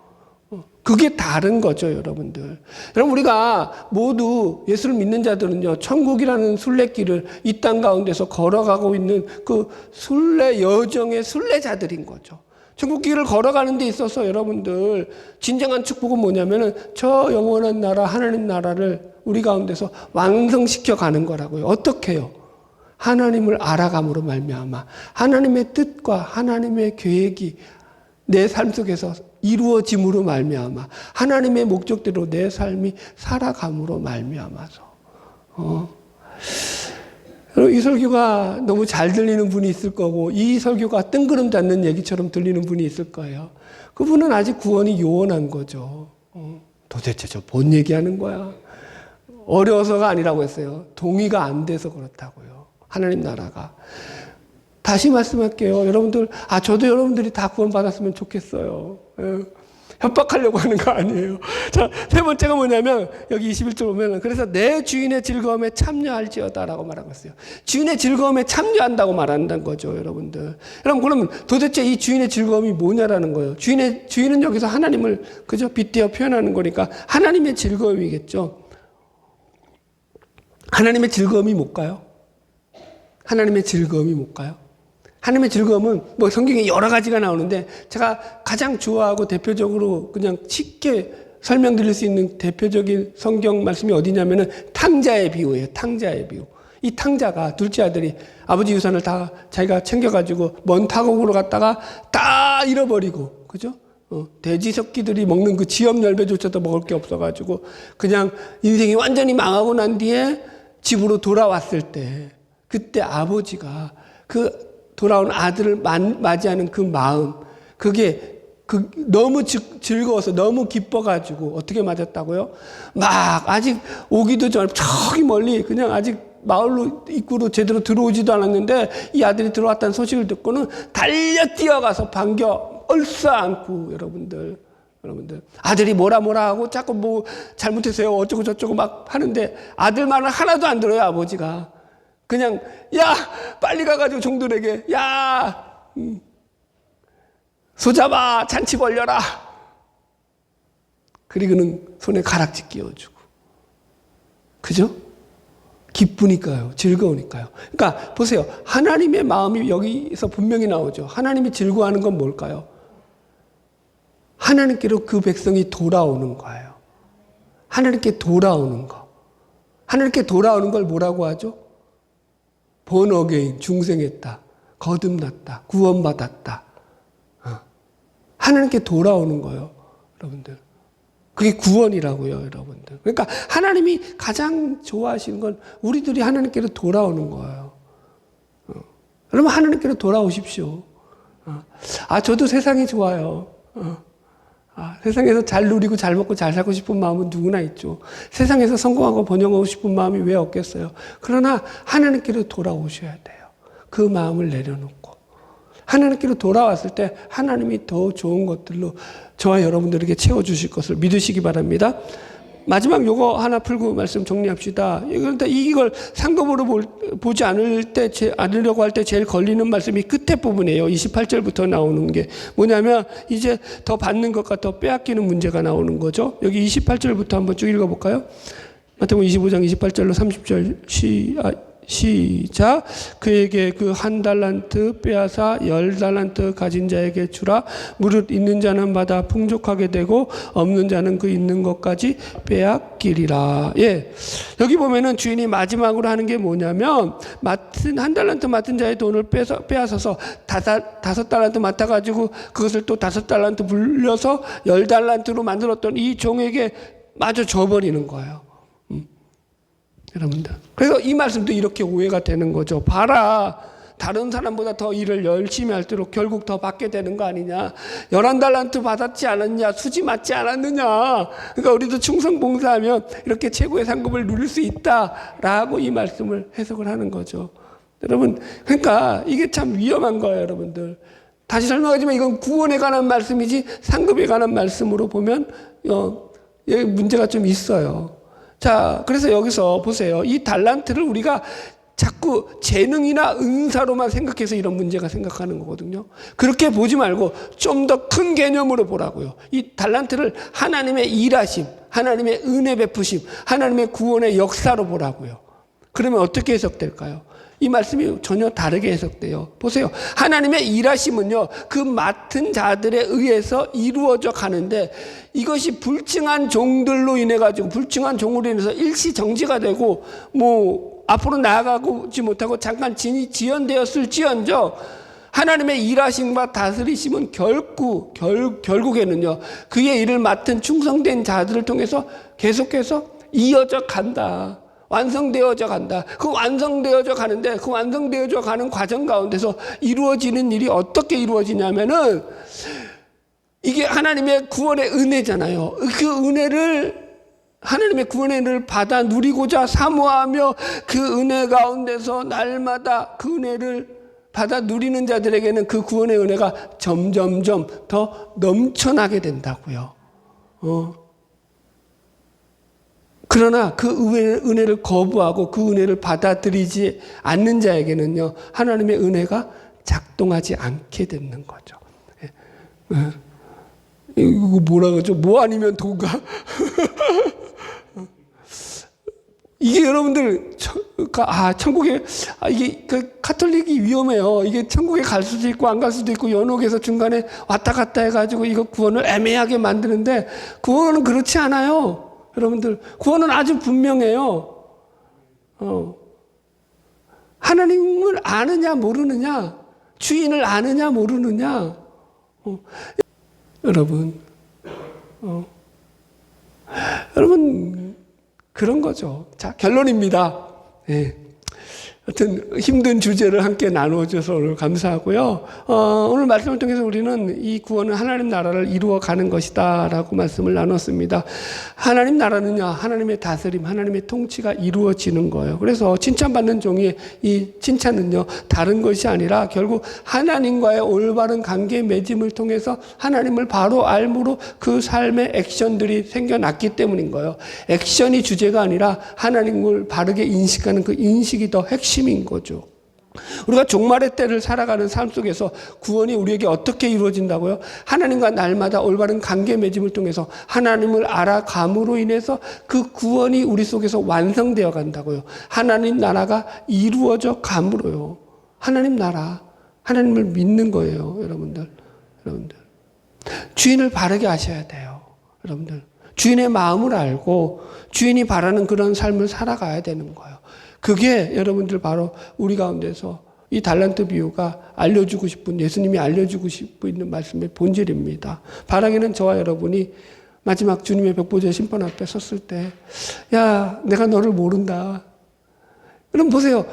그게 다른 거죠, 여러분들. 여러분, 우리가 모두 예수를 믿는 자들은요, 천국이라는 순례길을 이 땅 가운데서 걸어가고 있는 그 순례 여정의 순례자들인 거죠. 천국길을 걸어가는 데 있어서 여러분들, 진정한 축복은 뭐냐면은 저 영원한 나라, 하나님 나라를 우리 가운데서 완성시켜 가는 거라고요. 어떻게 해요? 하나님을 알아감으로 말미암아 하나님의 뜻과 하나님의 계획이 내 삶 속에서 이루어짐으로 말미암아 하나님의 목적대로 내 삶이 살아감으로 말미암아서 이 설교가 너무 잘 들리는 분이 있을 거고 이 설교가 뜬구름 잡는 얘기처럼 들리는 분이 있을 거예요. 그분은 아직 구원이 요원한 거죠. 도대체 저 뭔 얘기하는 거야? 어려워서가 아니라고 했어요. 동의가 안 돼서 그렇다고요. 하나님 나라가. 다시 말씀할게요. 여러분들, 저도 여러분들이 다 구원받았으면 좋겠어요. 협박하려고 하는 거 아니에요. 자, 세 번째가 뭐냐면, 여기 21절 보면, 그래서 내 주인의 즐거움에 참여할지어다라고 말하고 있어요. 주인의 즐거움에 참여한다고 말한다는 거죠, 여러분들. 여러분, 그러면 도대체 이 주인의 즐거움이 뭐냐라는 거예요. 주인은 여기서 하나님을, 그죠? 빗대어 표현하는 거니까, 하나님의 즐거움이겠죠. 하나님의 즐거움이 뭘까요? 하나님의 즐거움이 뭘까요? 하나님의 즐거움은 뭐 성경에 여러 가지가 나오는데 제가 가장 좋아하고 대표적으로 그냥 쉽게 설명드릴 수 있는 대표적인 성경 말씀이 어디냐면은 탕자의 비유예요. 탕자의 비유. 이 탕자가 둘째 아들이 아버지 유산을 다 자기가 챙겨가지고 먼 타국으로 갔다가 다 잃어버리고, 그죠? 돼지 새끼들이 먹는 그 지엽열매조차도 먹을 게 없어가지고 그냥 인생이 완전히 망하고 난 뒤에 집으로 돌아왔을 때 그때 아버지가 그 돌아온 아들을 맞이하는 그 마음, 그게 너무 즐거워서 너무 기뻐가지고 어떻게 맞았다고요? 막 아직 오기도 전에 저기 멀리 그냥 아직 마을로 입구로 제대로 들어오지도 않았는데 이 아들이 들어왔다는 소식을 듣고는 달려 뛰어가서 반겨 얼싸안고 여러분들 아들이 뭐라 하고 자꾸 뭐 잘못했어요 어쩌고 저쩌고 막 하는데 아들 말은 하나도 안 들어요. 아버지가 그냥 야 빨리 가가지고 종들에게 야 소 잡아 잔치 벌려라. 그리고는 손에 가락지 끼워주고, 그죠? 기쁘니까요. 즐거우니까요. 그러니까 보세요. 하나님의 마음이 여기서 분명히 나오죠. 하나님이 즐거워하는 건 뭘까요? 하나님께로 그 백성이 돌아오는 거예요. 하나님께 돌아오는 거. 하나님께 돌아오는 걸 뭐라고 하죠? born again, 중생했다, 거듭났다, 구원받았다. 하나님께 돌아오는 거예요, 여러분들. 그게 구원이라고요, 여러분들. 그러니까 하나님이 가장 좋아하시는 건 우리들이 하나님께로 돌아오는 거예요. 여러분 하나님께로 돌아오십시오. 저도 세상이 좋아요. 세상에서 잘 누리고 잘 먹고 잘 살고 싶은 마음은 누구나 있죠. 세상에서 성공하고 번영하고 싶은 마음이 왜 없겠어요. 그러나 하나님께로 돌아오셔야 돼요. 그 마음을 내려놓고 하나님께로 돌아왔을 때 하나님이 더 좋은 것들로 저와 여러분들에게 채워주실 것을 믿으시기 바랍니다. 마지막 요거 하나 풀고 말씀 정리합시다. 그런데 이걸 상급으로 보지 않으려고 할 때 제일 걸리는 말씀이 끝에 부분이에요. 28절부터 나오는 게 뭐냐면 이제 더 받는 것과 더 빼앗기는 문제가 나오는 거죠. 여기 28절부터 한번 쭉 읽어볼까요? 마태복음 25장 28절로 30절 시작. 그에게 그 1달란트 빼앗아 10달란트 가진 자에게 주라. 무릇 있는 자는 받아 풍족하게 되고 없는 자는 그 있는 것까지 빼앗기리라. 예. 여기 보면은 주인이 마지막으로 하는 게 뭐냐면 1달란트 맡은 자의 돈을 빼앗아서 5달란트 맡아가지고 그것을 또 5달란트 불려서 10달란트로 만들었던 이 종에게 마저 줘버리는 거예요. 여러분들. 그래서 이 말씀도 이렇게 오해가 되는 거죠. 봐라. 다른 사람보다 더 일을 열심히 할수록 결국 더 받게 되는 거 아니냐. 11달란트 받았지 않았냐. 수지 맞지 않았느냐. 그러니까 우리도 충성 봉사하면 이렇게 최고의 상급을 누릴 수 있다라고 이 말씀을 해석을 하는 거죠. 여러분, 그러니까 이게 참 위험한 거예요, 여러분들. 다시 설명하지만 이건 구원에 관한 말씀이지 상급에 관한 말씀으로 보면 여기 문제가 좀 있어요. 자, 그래서 여기서 보세요. 이 달란트를 우리가 자꾸 재능이나 은사로만 생각해서 이런 문제가 생각하는 거거든요. 그렇게 보지 말고 좀 더 큰 개념으로 보라고요. 이 달란트를 하나님의 일하심, 하나님의 은혜 베푸심, 하나님의 구원의 역사로 보라고요. 그러면 어떻게 해석될까요? 이 말씀이 전혀 다르게 해석돼요. 보세요. 하나님의 일하심은요, 그 맡은 자들에 의해서 이루어져 가는데 이것이 불충한 종들로 인해 가지고 불충한 종으로 인해서 일시 정지가 되고 앞으로 나아가지 못하고 잠깐 지연되었을지언정 하나님의 일하심과 다스리심은 결국에는요, 그의 일을 맡은 충성된 자들을 통해서 계속해서 이어져 간다. 완성되어져 간다. 그 완성되어져 가는데 그 완성되어져 가는 과정 가운데서 이루어지는 일이 어떻게 이루어지냐면은 이게 하나님의 구원의 은혜잖아요. 그 은혜를 하나님의 구원의 은혜를 받아 누리고자 사모하며 그 은혜 가운데서 날마다 그 은혜를 받아 누리는 자들에게는 그 구원의 은혜가 점점점 더 넘쳐나게 된다고요. 그러나 그 은혜를 거부하고 그 은혜를 받아들이지 않는 자에게는요, 하나님의 은혜가 작동하지 않게 되는 거죠. 이거 뭐라 그러죠? 뭐 아니면 도가? 이게 여러분들, 천국에, 이게 카톨릭이 위험해요. 이게 천국에 갈 수도 있고 안 갈 수도 있고 연옥에서 중간에 왔다 갔다 해가지고 이거 구원을 애매하게 만드는데 구원은 그렇지 않아요. 여러분들, 구원은 아주 분명해요. 하나님을 아느냐 모르느냐, 주인을 아느냐 모르느냐. 여러분, 여러분 그런 거죠. 자, 결론입니다. 네. 하여튼 힘든 주제를 함께 나누어줘서 오늘 감사하고요. 오늘 말씀을 통해서 우리는 이 구원은 하나님 나라를 이루어가는 것이다 라고 말씀을 나눴습니다. 하나님 나라는요, 하나님의 다스림, 하나님의 통치가 이루어지는 거예요. 그래서 칭찬받는 종의 이 칭찬은요, 다른 것이 아니라 결국 하나님과의 올바른 관계 맺음을 통해서 하나님을 바로 알므로 그 삶의 액션들이 생겨났기 때문인 거예요. 액션이 주제가 아니라 하나님을 바르게 인식하는 그 인식이 더 핵심인 거죠. 우리가 종말의 때를 살아가는 삶 속에서 구원이 우리에게 어떻게 이루어진다고요? 하나님과 날마다 올바른 관계 맺음을 통해서 하나님을 알아감으로 인해서 그 구원이 우리 속에서 완성되어 간다고요. 하나님 나라가 이루어져 감으로요. 하나님 나라, 하나님을 믿는 거예요. 여러분들 주인을 바르게 아셔야 돼요. 여러분들 주인의 마음을 알고 주인이 바라는 그런 삶을 살아가야 되는 거예요. 그게 여러분들 바로 우리 가운데서 이 달란트 비유가 알려주고 싶은, 예수님이 알려주고 싶고 있는 말씀의 본질입니다. 바라기는 저와 여러분이 마지막 주님의 벽보좌 심판 앞에 섰을 때, 야, 내가 너를 모른다. 그럼 보세요.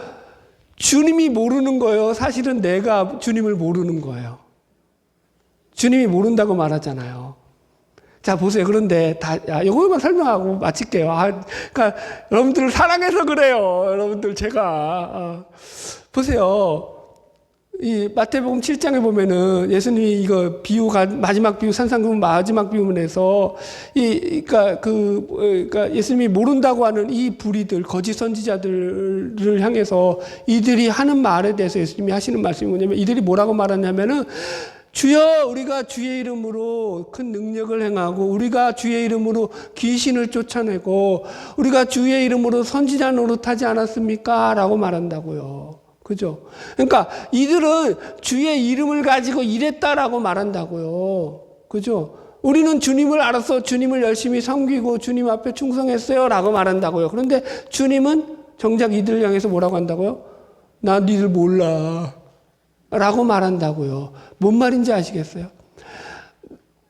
주님이 모르는 거예요. 사실은 내가 주님을 모르는 거예요. 주님이 모른다고 말하잖아요. 자, 보세요. 그런데 요거만 설명하고 마칠게요. 그러니까 여러분들을 사랑해서 그래요. 여러분들 제가 보세요. 이 마태복음 7장에 보면은 예수님이 이거 비유가 마지막 비유 산상수훈 마지막 비유문에서 그러니까 예수님이 모른다고 하는 이 불의들 거짓 선지자들을 향해서 이들이 하는 말에 대해서 예수님이 하시는 말씀이 뭐냐면 이들이 뭐라고 말하냐면은 주여, 우리가 주의 이름으로 큰 능력을 행하고 우리가 주의 이름으로 귀신을 쫓아내고 우리가 주의 이름으로 선지자 노릇하지 않았습니까? 라고 말한다고요. 그죠? 그러니까 이들은 주의 이름을 가지고 일했다라고 말한다고요. 그죠? 우리는 주님을 알아서 주님을 열심히 섬기고 주님 앞에 충성했어요 라고 말한다고요. 그런데 주님은 정작 이들을 향해서 뭐라고 한다고요? 나 니들 몰라 라고 말한다고요. 뭔 말인지 아시겠어요?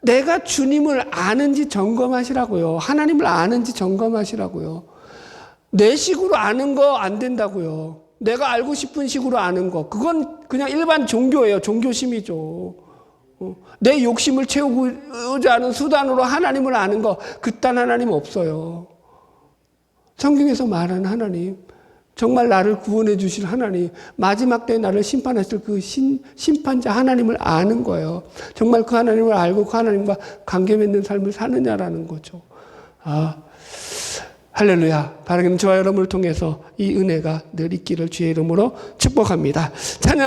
내가 주님을 아는지 점검하시라고요. 하나님을 아는지 점검하시라고요. 내 식으로 아는 거 안 된다고요. 내가 알고 싶은 식으로 아는 거, 그건 그냥 일반 종교예요. 종교심이죠. 내 욕심을 채우고자 하는 수단으로 하나님을 아는 거, 그딴 하나님 없어요. 성경에서 말하는 하나님, 정말 나를 구원해 주실 하나님, 마지막 때에 나를 심판하실 그 심판자 하나님을 아는 거예요. 정말 그 하나님을 알고 그 하나님과 관계 맺는 삶을 사느냐라는 거죠. 할렐루야. 바라기는 저와 여러분을 통해서 이 은혜가 늘 있기를 주의 이름으로 축복합니다. 찬양